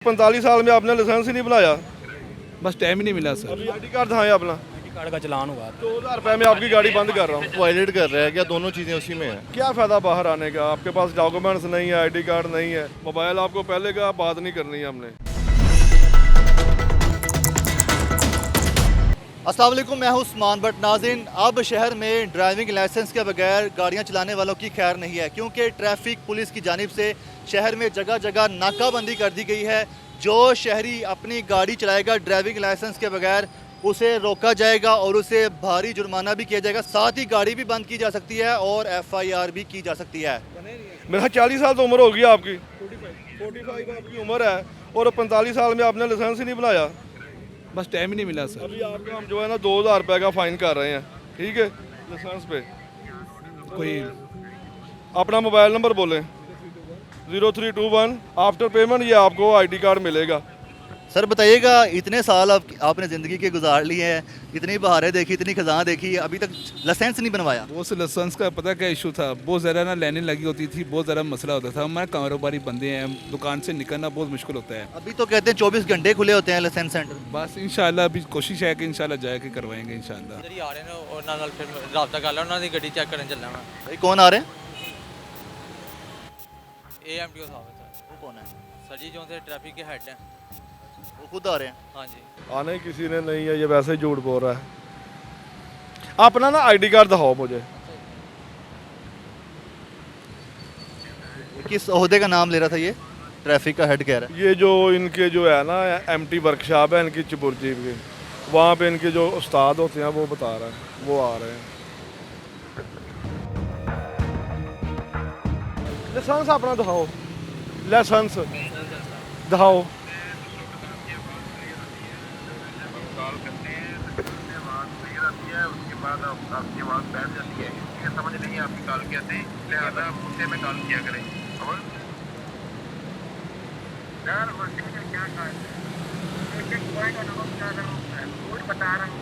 45 साल में आपने लाइसेंस ही नहीं बनाया। बस टाइम ही नहीं मिला सर। अभी आईडी कार्ड दिखाएं अपना। आईडी कार्ड का चलान हुआ। 2000 रुपए में आपकी गाड़ी बंद कर रहा हूँ। वायलेट कर रहा है क्या? दोनों चीज़ें उसी में है। क्या फ़ायदा बाहर आने का? आपके पास डॉक्यूमेंट्स नहीं है, आईडी कार्ड नहीं है, मोबाइल आपको पहले का बात नहीं करनी है हमने। अस्सलाम वालेकुम, मैं हूं उस्मान भट्ट। नाज़रीन, अब शहर में ड्राइविंग लाइसेंस के बगैर गाड़ियां चलाने वालों की खैर नहीं है, क्योंकि ट्रैफिक पुलिस की जानिब से शहर में जगह जगह नाकाबंदी कर दी गई है। जो शहरी अपनी गाड़ी चलाएगा ड्राइविंग लाइसेंस के बगैर, उसे रोका जाएगा और उसे भारी जुर्माना भी किया जाएगा। साथ ही गाड़ी भी बंद की जा सकती है और FIR भी की जा सकती है। मेरा 40 साल तो उम्र हो गई आपकी, 45 आपकी उम्र है और 45 साल में आपने लाइसेंस ही नहीं बनाया। बस टाइम ही नहीं मिला सर। अभी आपका हम जो है ना 2000 रुपए का फाइन कर रहे हैं, ठीक है, लाइसेंस पे। कोई अपना मोबाइल नंबर बोलें। 0321। आफ्टर पेमेंट ये आपको आईडी कार्ड मिलेगा। सर बताइएगा, इतने साल आपने ज़िंदगी के गुजार लिए हैं, इतनी बहारें देखी, इतनी खज़ां देखी, अभी तक लाइसेंस नहीं बनवाया। वो से लाइसेंस का पता क्या इशू था, बहुत ज़रा ना लाइनें लगी होती थी, बहुत ज़रा मसला होता था। हमारे कारोबारी बंदे हैं, दुकान से निकलना बहुत मुश्किल होता है। अभी तो कहते हैं 24 घंटे खुले होते हैं लाइसेंस सेंटर। बस इंशाल्लाह अभी कोशिश है कि इंशाल्लाह जाके करवाएंगे इंशाल्लाह। इधर ही आ रहे हैं ਉਹਨਾਂ ਨਾਲ ਫਿਰ ਰਾਬਤਾ ਕਰ ਲਿਆ, ਉਹਨਾਂ ਦੀ ਗੱਡੀ ਚੈੱਕ ਕਰਨ ਚੱਲਾਂ ਮੈਂ। भाई कौन आ रहे हैं? AMTO ਸਾਹਿਬ ਸਰ। वो कौन है? सर जी जो से ट्रैफिक के हेड हैं। वो खुद आ रहे हैं। हाँ जी। आने किसी ने नहीं है, ये वैसे ही झूठ बोल रहा है। अपना ना आईडी कार्ड दिखाओ मुझे। किस ओहदे का नाम ले रहा था ये? ट्रैफिक का हेड कह रहा है। ये जो इनके जो है ना MT वर्कशॉप है इनकी चबुर्जी की, वहाँ पे इनके जो उस्ताद होते हैं वो बता रहा है, वो आ रहे हैं। लाइसेंस अपना दिखाओ, लाइसेंस दिखाओ। उसके बाद आपकी आवाज़ बैठ जाती है, इसलिए समझ नहीं आपकी कॉल कहते हैं, लिहाजा मुझसे में कॉल किया करें। और यार वर्किंग का क्या कहा, एक एक पॉइंट और रोड बता रहा हूँ।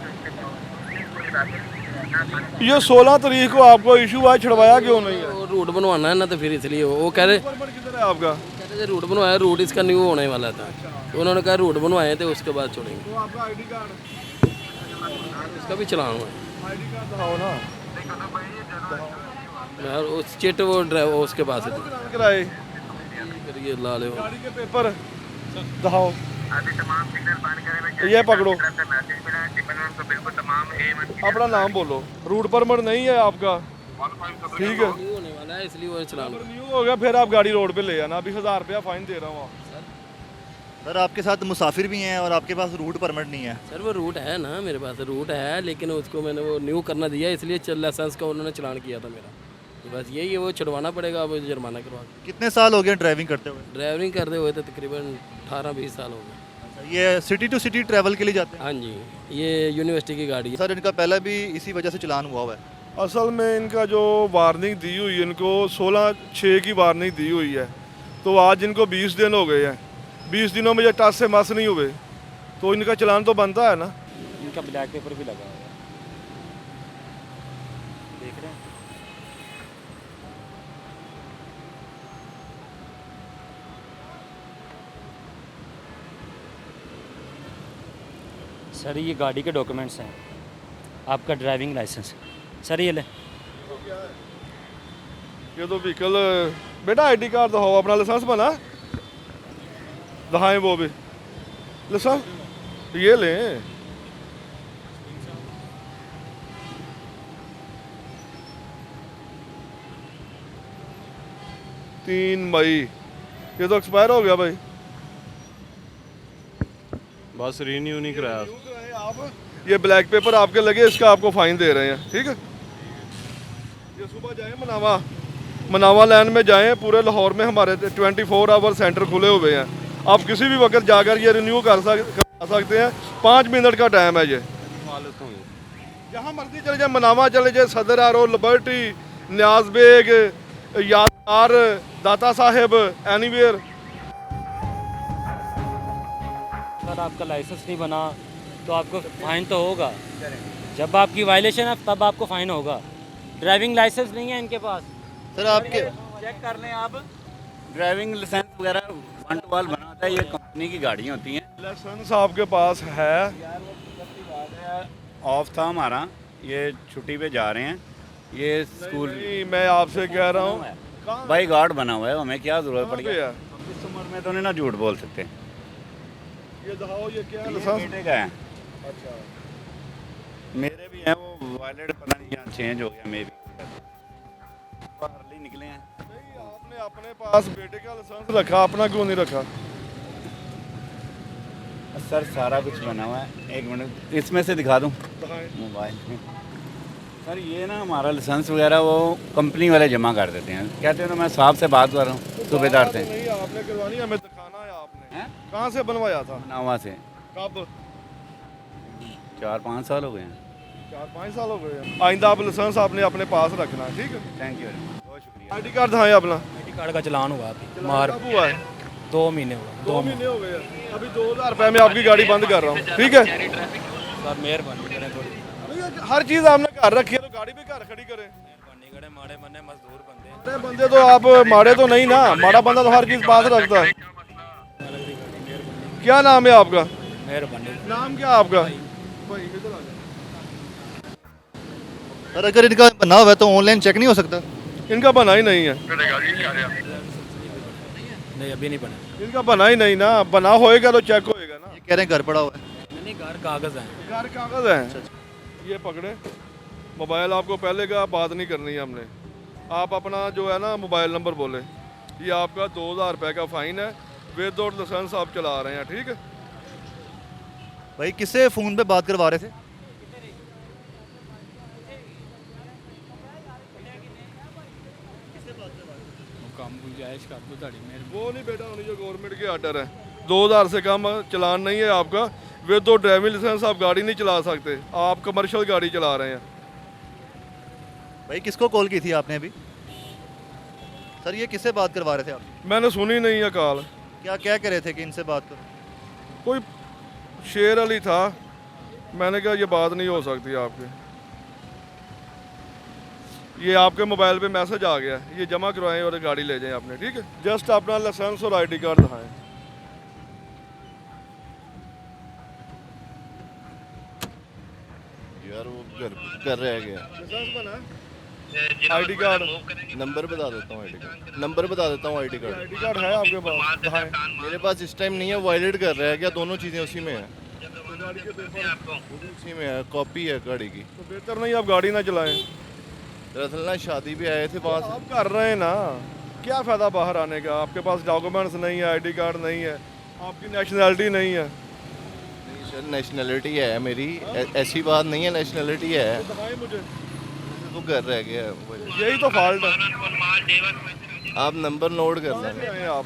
ये 16 तारीख को आपको इशू हुआ, छुड़वाया क्यों नहीं है? वो रूट बनवाना है ना, तो फिर इसलिए वो कह रहे परमिट किधर है आपका? कहते थे रूट बनवाया, रूट इसका न्यू होने वाला था, तो उन्होंने कहा रूट बनवाए थे उसके बाद छोड़ेंगे। तो आपका आईडी कार्ड, इसका भी चलान हुआ है आईडी कार्ड दिखाओ ना। यार, उस चिट वो ड्राइवर उसके पास है, चलान कराए, फिर ये ला ले। गाड़ी के पेपर दिखाओ। अभी तमाम सिग्नल बंद करें। ये पकड़ो, मैसेज मिला है, टिप्पण को बिल्कुल तमाम अपना नाम बोलो। रूट परमिट नहीं है आपका, ठीक है, न्यू होने वाला है इसलिए वो चलान हुआ। न्यू हो गया, फिर आप गाड़ी रोड पे ले आना। अभी 1000 रुपया फाइन दे रहा हूँ आप। सर आपके साथ मुसाफिर भी हैं और आपके पास रूट परमिट नहीं है। सर वो रूट है ना, मेरे पास रूट है, लेकिन उसको मैंने वो न्यू करना दिया, इसलिए लाइसेंस का उन्होंने चलान किया था मेरा। तो बस यही है, वो छुड़वाना पड़ेगा, अब जुर्माना करवा के। कितने साल हो गए ड्राइविंग करते हुए? ड्राइविंग करते हुए तो तकरीबन 18-20 साल हो गए। ये सिटी टू सिटी ट्रैवल के लिए जाते हैं? हाँ जी, ये यूनिवर्सिटी की गाड़ी है। सर इनका पहला भी इसी वजह से चलान हुआ है। असल में इनका जो वार्निंग दी हुई है, इनको 16/6 की वार्निंग दी हुई है, तो आज इनको 20 दिन हो गए हैं। 20 दिनों में ये टच से मस नहीं हुए, तो इनका चलान तो बनता है ना। इनका ब्लैक पेपर भी लगा हुआ है, देख रहे हैं। सर ये गाड़ी के डॉक्यूमेंट्स हैं, आपका ड्राइविंग लाइसेंस। सर ये ले। ये तो व्हीकल, बेटा आईडी कार्ड दिखाओ, अपना लाइसेंस बना दिखाएं, वो भी लाइसेंस ये लें। तीन मई, ये तो एक्सपायर हो गया भाई। बस रीन्यू नहीं कराया। आप ये ब्लैक पेपर आपके लगे, इसका आपको फाइन दे रहे हैं, ठीक है। ये सुबह जाएं मनावा लैंड में जाएं, पूरे लाहौर में हमारे 24 आवर सेंटर खुले हुए हैं। आप किसी भी वक्त जाकर ये रिन्यू कर सकते हैं। 5 मिनट का टाइम है ये। जहाँ मर्जी चले जाए, मनावा चले जाए, सदर आरो, लिबर्टी, न्याज बेग, यार, दाता साहेब, एनीवेयर। सर आपका लाइसेंस नहीं बना तो आपको फ़ाइन तो होगा, जब आपकी वायलेशन है तब आपको फ़ाइन होगा। ड्राइविंग लाइसेंस नहीं है इनके पास। सर आपके चेक कर लें आप। ड्राइविंग लाइसेंस वगैरह वन टू ऑल बना होता है, ये इन्हीं की गाड़ियाँ होती हैं। लाइसेंस आपके पास है? ऑफ था हमारा, ये छुट्टी पे जा रहे हैं, ये स्कूल नहीं, मैं आपसे कह रहा हूँ कहाँ बाई गार्ड बना हुआ है, हमें क्या ज़रूरत पड़ पे गई? है? इस उम्र में तो नहीं ना झूठ बोल सकते। ये दिखाओ, ये क्या है? ये लाइसेंस? बेटे का है, अच्छा, मेरे भी हैं, वो वायलेट पता नहीं यहाँ चेंज हो गया, मे भी बाहर निकले हैं। नहीं आपने अपने पास बेटे का लाइसेंस रखा, अपना क्यों नहीं रखा? सर सारा कुछ बना हुआ है, एक मिनट इसमें से दिखा दूँ दिखाएं। मोबाइल में। सर ये ना हमारा लाइसेंस वगैरह वो कंपनी वाले जमा कर देते हैं, कहते हैं ना मैं साहब से बात कर रहा हूँ, सूबेदार से। नहीं आपने करवानी, हमें दिखाना है आपने। हैं? कहाँ से बनवाया था? नवा से कब? 4-5 साल हो गए हैं। 4-5 साल हो गए हैं। आइंदा आप लाइसेंस आपने अपने पास रखना है, ठीक है? थैंक यू, बहुत शुक्रिया। आईडी कार्ड दिखाएं अपना। आईडी कार्ड का चलान हुआ अभी कब हुआ है? 2 महीने हुआ 2 महीने हो गए हैं। अभी 2000 रुपये में आपकी गाड़ी बंद कर रहा हूँ, ठीक है? सर मेहरबानी करें थोड़ी, नहीं, हर चीज़ आपने घर रखी है तो गाड़ी भी घर खड़ी करें। मेहरबानी करें, माड़े मन्ने मजदूर बंदे हैं। अरे बंदे तो आप माड़े तो नहीं ना, माड़ा बंदा तो हर चीज़ पास रखता है। क्या नाम है आपका? मेहरबानी। नाम क्या है आपका? भाई इधर आ जाओ। सर अगर इनका बना हुआ है तो ऑनलाइन चेक नहीं हो सकता? इनका बना ही नहीं है, नहीं अभी नहीं बना, इनका बना ही नहीं ना, बना होएगा तो चेक होएगा ना। ये कह रहे हैं घर पड़ा हुआ है। नहीं घर कागज़ हैं। यार कागज़ है, ये पकड़े मोबाइल। आपको पहले का बात नहीं करनी है हमने, आप अपना जो है ना मोबाइल नंबर बोले। ये आपका 2000 रुपये का फ़ाइन है, विदाउट लाइसेंस आप चला रहे हैं, ठीक है? भाई किससे फ़ोन पे बात करवा रहे थे? वो नहीं बेटा, उन्हें जो गवर्नमेंट के आर्डर है, 2000 से कम चलान नहीं है आपका। विदाउट ड्राइविंग लाइसेंस आप गाड़ी नहीं चला सकते, आप कमर्शियल गाड़ी चला रहे हैं। भाई किसको कॉल की थी आपने अभी? सर ये किससे बात करवा रहे थे आप? मैंने सुनी नहीं है कॉल। क्या क्या कह रहे थे कि इनसे बात करो? कोई शेर अली था, मैंने कहा ये बात नहीं हो सकती आपके। ये आपके मोबाइल पे मैसेज आ गया, ये जमा करवाएं और गाड़ी ले जाएं आपने, ठीक है? जस्ट अपना लाइसेंस और आईडी कार्ड दिखाएं। यार वो घर रह गया। लाइसेंस बना है? ID card? नंबर बता देता हूँ, आईडी कार्ड नंबर बता देता हूँ। आईडी कार्ड आईडी कार्ड है आपके पास? दिखाएं। मेरे पास इस टाइम नहीं है, वायलेट कर रहा है क्या? दोनों चीज़ें उसी में है, गाड़ी के पेपर उसी में है, कॉपी है गाड़ी की। तो बेहतर नहीं आप गाड़ी ना चलाएं। दरअसल ना शादी पे आए थे वहाँ से। आप कर रहे हैं ना, क्या फ़ायदा बाहर आने का? आपके पास डॉक्यूमेंट्स नहीं है, आईडी कार्ड नहीं है, आपकी नेशनैलिटी नहीं है। नहीं सर, नेशनलिटी है मेरी, ऐसी बात नहीं है, नेशनलिटी है। तो दिखाएं मुझे। तो घर रह गया है वो। यही तो फॉल्ट है। आप नंबर नोट कर कहाँ से लें। आए हैं आप?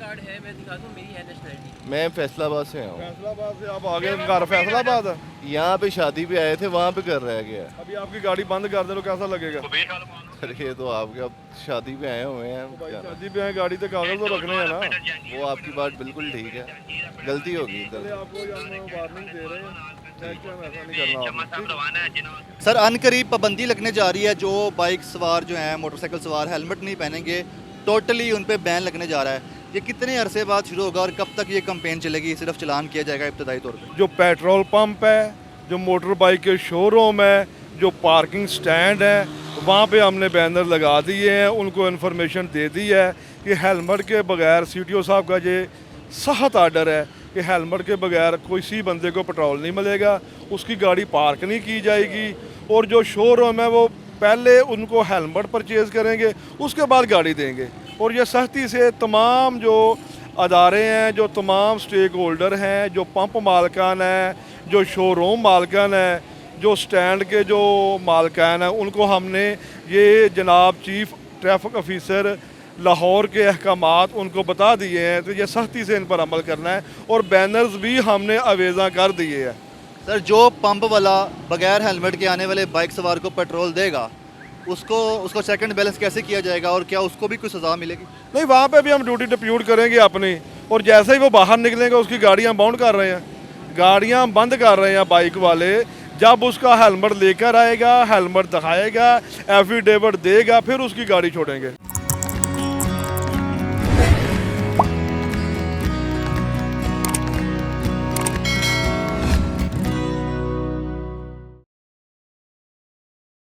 कार्ड है, मैं दिखा दूँ, मेरी है नेशनलिटी। मैं फैसलाबाद से आया हूँ। फैसलाबाद से आप आगे घर फैसलाबाद है? यहाँ पे शादी पे आए थे, वहाँ पे घर रह गया है। अभी आपकी गाड़ी बंद कर दे तो कैसा लगेगा? सर ये तो आपके अब शादी पे आए हुए हैं, भाई क्या ना। शादी पे आए, गाड़ी तो कागज तो रखने हैं ना। वो आपकी बात बिल्कुल ठीक है, गलती होगी पहले आपको हम वार्निंग दे रहे हैं, नेक्स्ट टाइम ऐसा नहीं करना आपने, ठीक है? सर अनकरीब पाबंदी लगने जा रही है, जो बाइक सवार जो हैं, मोटरसाइकिल सवार हेलमेट नहीं पहनेंगे, टोटली उन पे बैन लगने जा रहा है। ये कितने अरसे बाद शुरू होगा और कब तक ये कैंपेन चलेगी? सिर्फ चलान किया जाएगा इब्तदाई तौर पे? जो पेट्रोल पंप है, जो मोटर बाइक के शोरूम है, जो पार्किंग स्टैंड है, वहाँ पे हमने बैनर लगा दिए हैं, उनको इन्फॉर्मेशन दे दी है कि हेलमेट के बगैर, CTO साहब का ये सख्त आर्डर है कि हेलमेट के बगैर किसी बंदे को पेट्रोल नहीं मिलेगा, उसकी गाड़ी पार्क नहीं की जाएगी। और जो शोरूम है वो पहले उनको हेलमेट परचेज़ करेंगे, उसके बाद गाड़ी देंगे। और ये सख्ती से तमाम जो अदारे हैं, जो तमाम स्टेक होल्डर हैं, जो पंप मालकान हैं, जो शोरूम मालकान हैं, जो स्टैंड के जो मालकान हैं, उनको हमने ये जनाब चीफ ट्रैफिक ऑफिसर लाहौर के अहकामात उनको बता दिए हैं, तो ये सख्ती से इन पर अमल करना है। और बैनर्स भी हमने अवेज़ा कर दिए हैं। सर जो पंप वाला बगैर हेलमेट के आने वाले बाइक सवार को पेट्रोल देगा, उसको सेकंड बैलेंस कैसे किया जाएगा और क्या उसको भी कोई सज़ा मिलेगी? नहीं, वहाँ पे भी हम ड्यूटी डिप्यूट करेंगे अपनी, और जैसे ही वो बाहर निकलेंगे उसकी गाड़ियाँ बाउंड कर रहे हैं, गाड़ियाँ बंद कर रहे हैं बाइक वाले। जब उसका हेलमेट लेकर आएगा, हेलमेट दिखाएगा, एफिडेविट देगा, फिर उसकी गाड़ी छोड़ेंगे।